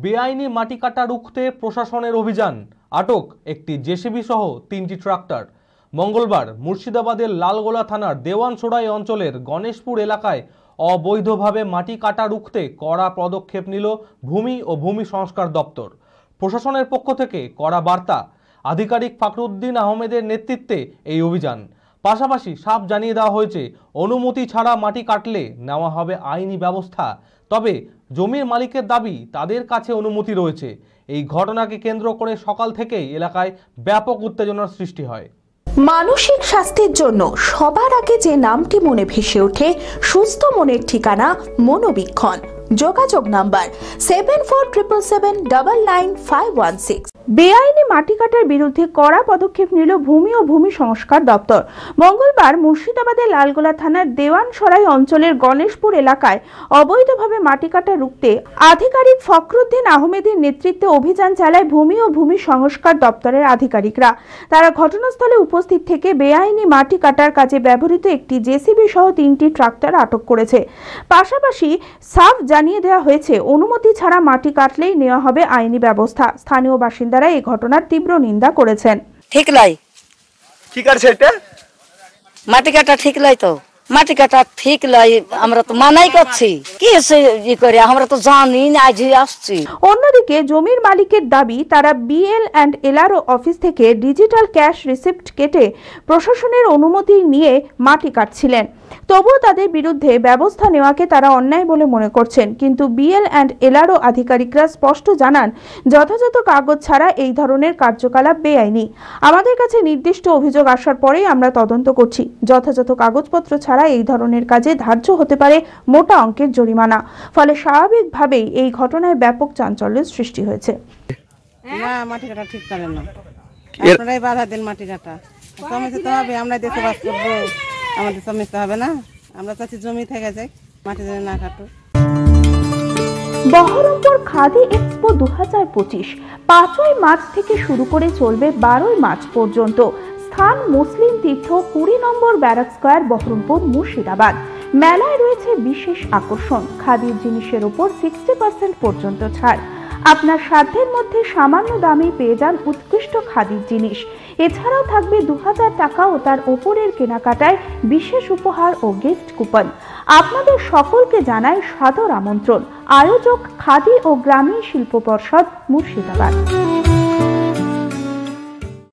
বেআইনি মাটি কাটা রুখতে প্রশাসনের অভিযান, আটক একটি জেসিবি সহ 3টি ট্রাক্টর। মঙ্গলবার মুর্শিদাবাদের লালগোলা থানার দেওয়ানসোড়াই অঞ্চলের গণেশপুর এলাকায় অবৈধভাবে মাটি কাটা রুখতে কড়া পদক্ষেপ নিল ভূমি ও ভূমি সংস্কার দপ্তর। প্রশাসনের পক্ষ থেকে কড়া বার্তা, আধিকারিক ফখরুদ্দিন আহমেদের নেতৃত্বে এই অভিযান। পাশাপাশি সাফ জানিয়ে দেওয়া হয়েছে, অনুমতি ছাড়া মাটি কাটলে নেওয়া হবে আইনি ব্যবস্থা। তবে জমির মালিকের দাবি তাদের কাছে অনুমতি রয়েছে। এই ঘটনাকে কেন্দ্র করে সকাল থেকেই এলাকায় ব্যাপক উত্তেজনার সৃষ্টি হয়। মানসিক স্বাস্থ্যের জন্য সবার আগে যে নামটি মনে ভেসে ওঠে, সুস্থ মনের ঠিকানা মনোবীক্ষণ। যোগাযোগ নাম্বার 7477799516। বেআইনি মাটি কাটার বিরুদ্ধে কড়া পদক্ষেপ নিল ভূমি ও ভূমি সংস্কার দপ্তর। মঙ্গলবার মুর্শিদাবাদের লালগোলা থানার দেওয়ানসরাই অঞ্চলের গণেশপুর এলাকায় অবৈধভাবে মাটি কাটা রুখতে আধিকারিক ফখরুদ্দিন আহমেদের নেতৃত্বে অভিযান চালায় ভূমি ও ভূমি সংস্কার দপ্তরের আধিকারিকরা। তারা ঘটনাস্থলে উপস্থিত থেকে বেআইনি মাটি কাটার কাজে ব্যবহৃত একটি জেসিবি সহ 3টি ট্রাক্টর আটক করেছে। পাশাপাশি সাফ জানিয়ে দেওয়া হয়েছে, অনুমতি ছাড়া মাটি কাটলেই নেওয়া হবে আইনি ব্যবস্থা। স্থানীয় বাসিন্দারা এই ঘটনার তীব্র নিন্দা করেছেন। ঠিক লাই, কি করছে এটা? মাটি কাটা ঠিক লাই, তো মাটি কাটা ঠিক লাই, আমরা তো মানাই করছি, কি ই করে আমরা তো জানি না, আজই আসছি। অন্যদিকে জমির মালিকের দাবি, তারা BL&LRO অফিস থেকে ডিজিটাল ক্যাশ রিসিপ্ট কেটে প্রশাসনের অনুমতি নিয়ে মাটি কাটছিলেন। তবুও তাদের বিরুদ্ধে ব্যবস্থা নেওয়াকে তারা অন্যায় বলে মনে করছেন। কিন্তু BL&LRO আধিকারিকরা স্পষ্ট জানান, যথাযথ কাগজ ছাড়া এই ধরনের কার্যকলাপ বেআইনি। আমাদের কাছে নির্দিষ্ট অভিযোগ আসার পরেই আমরা তদন্ত করছি। যথাযথ কাগজপত্র ছাড়া এই ধরনের কাজে ধার্য হতে পারে মোটা অঙ্কের জরিমানা। ফলে স্বাভাবিকভাবেই এই ঘটনায় ব্যাপক চাঞ্চল্যের সৃষ্টি হয়েছে। না, মাটি কাটা ঠিক করেন না, আপনারাই বাধা দেন মাটি কাটা। সমস্যা তো হবে, আমরা দেশে বাস করবো, আমাদের সমস্যা হবে না? আমরা চাচ্ছি জমি থেকে যাই, মাটি যেন না কাটো। বহরমপুর খাদি এক্সপো 2025 5ই মার্চ থেকে শুরু করে চলবে 12ই মার্চ পর্যন্ত। স্থান মুসলিম তীর্থ 20 নম্বর ব্যারাক স্কয়ার, বহরমপুর, মুর্শিদাবাদ। মেলায় রয়েছে বিশেষ আকর্ষণ, খাদির জিনিসের উপর 60% পর্যন্ত ছাড়। আপনার সাধ্যের মধ্যে সামান্য দামে পেয়ে যান উৎকৃষ্ট খাদির জিনিস। এছাড়াও থাকবে 2000 টাকা ও তার ওপরের কেনাকাটায় বিশেষ উপহার ও গিফট কুপন। আপনাদের সকলকে জানাই সাদর আমন্ত্রণ। আয়োজক খাদি ও গ্রামীণ শিল্প পর্ষদ, মুর্শিদাবাদ।